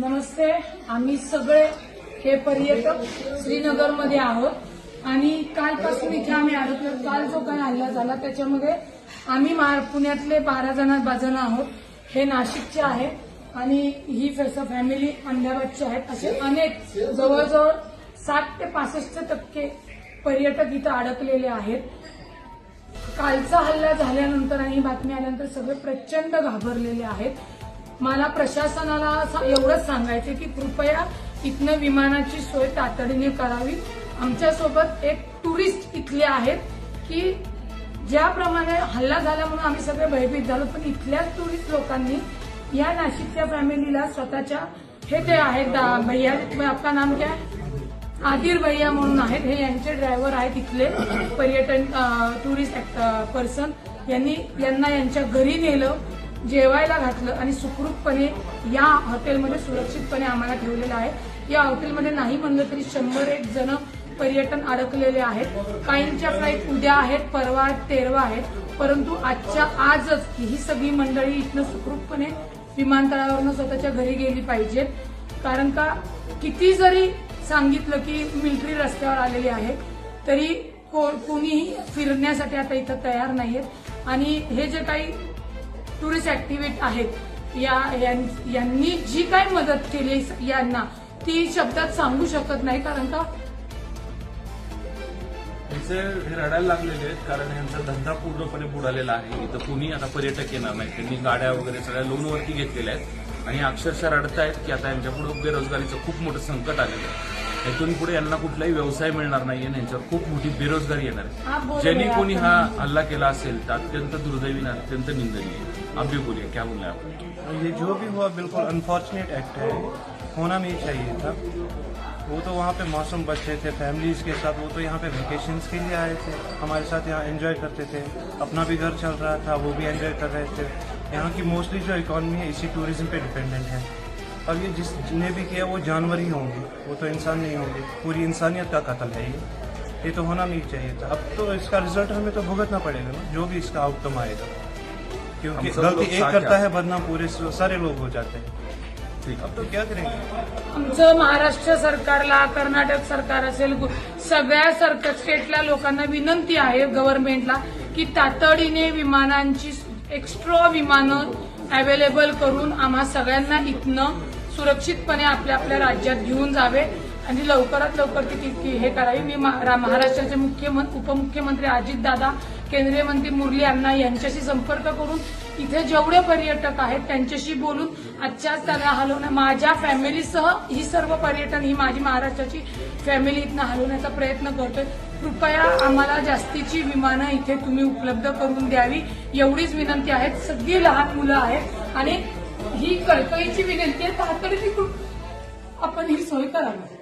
नमस्ते. आम्ही सगळे हे पर्यटक श्रीनगरमध्ये आहोत आणि कालपासून इथे आम्ही अडकलो. काल जो काही हल्ला झाला त्याच्यामध्ये आम्ही पुण्यातले 12 जण आहोत. हे नाशिकचे आहेत आणि ही फॅमिली अहमदाबादची आहेत. असे अनेक जवळजवळ 60 ते 65% पर्यटक इथं अडकलेले आहेत. कालचा हल्ला झाल्यानंतर आणि बातमी आल्यानंतर सगळे प्रचंड घाबरलेले आहेत. मला प्रशासनाला एवढंच सांगायचं की कृपया इथनं विमानाची सोय तातडीने करावी. आमच्यासोबत एक टुरिस्ट इथले आहेत की ज्याप्रमाणे हल्ला झाल्यामुळे आम्ही सगळे भयभीत झालो, पण इथल्याच टुरिस्ट लोकांनी या नाशिकच्या फॅमिलीला स्वतःच्या हे ते आहेत भैया, आपका नाम क्या है? आदिर भैया म्हणून आहेत. हे यांचे ड्रायव्हर आहेत इथले पर्यटन टुरिस्ट पर्सन. यांना यांच्या घरी नेलं, जेवायला घातलं आणि सुखरूपपणे या हॉटेलमध्ये सुरक्षितपणे आम्हाला ठेवलेलं आहे. या हॉटेलमध्ये नाही म्हणलं तरी 101 जण पर्यटन अडकलेले आहेत. काहींच्या फ्लाईट उद्या आहेत, परवा आहेत, 13 आहेत. परंतु आजच ही सगळी मंडळी इथनं सुखरूपपणे विमानतळावरनं स्वतःच्या घरी गेली पाहिजेत. कारण का किती जरी सांगितलं की मिलिटरी रस्त्यावर आलेली आहे तरी कोणीही फिरण्यासाठी आता इथं तयार नाहीयेत. आणि हे जे काही टुरिस्ट ऍक्टिव्हिटी आहेत यांनी जी काही मदत केली यांना ती शब्दात सांगू शकत नाही. कारण का हे रडायला लागलेले आहेत, कारण यांचा धंदा पूर्णपणे बुडालेला आहे. इथं कुणी आता पर्यटक येणार नाही. त्यांनी गाड्या वगैरे सगळ्या लोनवरती घेतलेल्या आहेत आणि अक्षरशः रडतायत की आता यांच्यापुढे बेरोजगारीचं खूप मोठं संकट आलेलं आहे. इथून पुढे यांना कुठलाही व्यवसाय मिळणार नाहीये आणि यांच्यावर खूप मोठी बेरोजगारी येणार आहे. ज्यांनी कोणी हा हल्ला केला असेल तर अत्यंत दुर्दैवी, अत्यंत निंदनीय. आप भी बोलिए, क्या बोलना है आप? ये जो भी हुआ बिल्कुल अनफॉर्चुनेट एक्ट है, होना नहीं चाहिए था. वो तो वहाँ पे मौसम बच्चे थे फैमिलीज के साथ, वो तो यहाँ पे वेकेशंस के लिए आए थे, हमारे साथ यहाँ एंजॉय करते थे. अपना भी घर चल रहा था, वो भी एंजॉय कर रहे थे. यहाँ की मोस्टली जो इकॉनमी है इसी टूरिज्म पे डिपेंडेंट है. और ये जिसने भी किया वो जानवर ही होंगे, वो तो इंसान नहीं होंगे. पूरी इंसानियत का कत्ल है ये तो होना नहीं चाहिए था. अब तो इसका रिजल्ट हमें तो भुगतना पड़ेगा ना, जो भी इसका आउटकम आएगा. क्योंकि गलती एक करता है बदनाम पूरे सारे लोग हो जाते हैं. अब तो क्या करेंगे? आमचं महाराष्ट्र सरकारला, कर्नाटक सरकार असेल, सगळ्या स्टेटला लोकांना विनंती आहे गव्हर्नमेंटला की तातडीने विमानांची एक्स्ट्रा विमानं अवेलेबल करून आम्हा सगळ्यांना इथनं सुरक्षितपणे आपल्या आपल्या राज्यात घेऊन जावे आणि लवकरात लवकर ती हे करावी. मी महाराष्ट्राचे उपमुख्यमंत्री अजितदादा, केंद्रीय मंत्री मुरली अण्णा यांच्याशी संपर्क करून इथे जेवढे पर्यटक आहेत त्यांच्याशी बोलून आजच्याच त्याला हलवणं, माझ्या फॅमिलीसह ही सर्व पर्यटन ही माझी महाराष्ट्राची फॅमिली इथनं हलवण्याचा प्रयत्न करतोय. कृपया आम्हाला जास्तीची विमानं इथे तुम्ही उपलब्ध करून द्यावी एवढीच विनंती आहे. सगळी लहान मुलं आहेत आणि ही कळकळीची विनंती आहे, तातडीने आपण ही सोय करावी.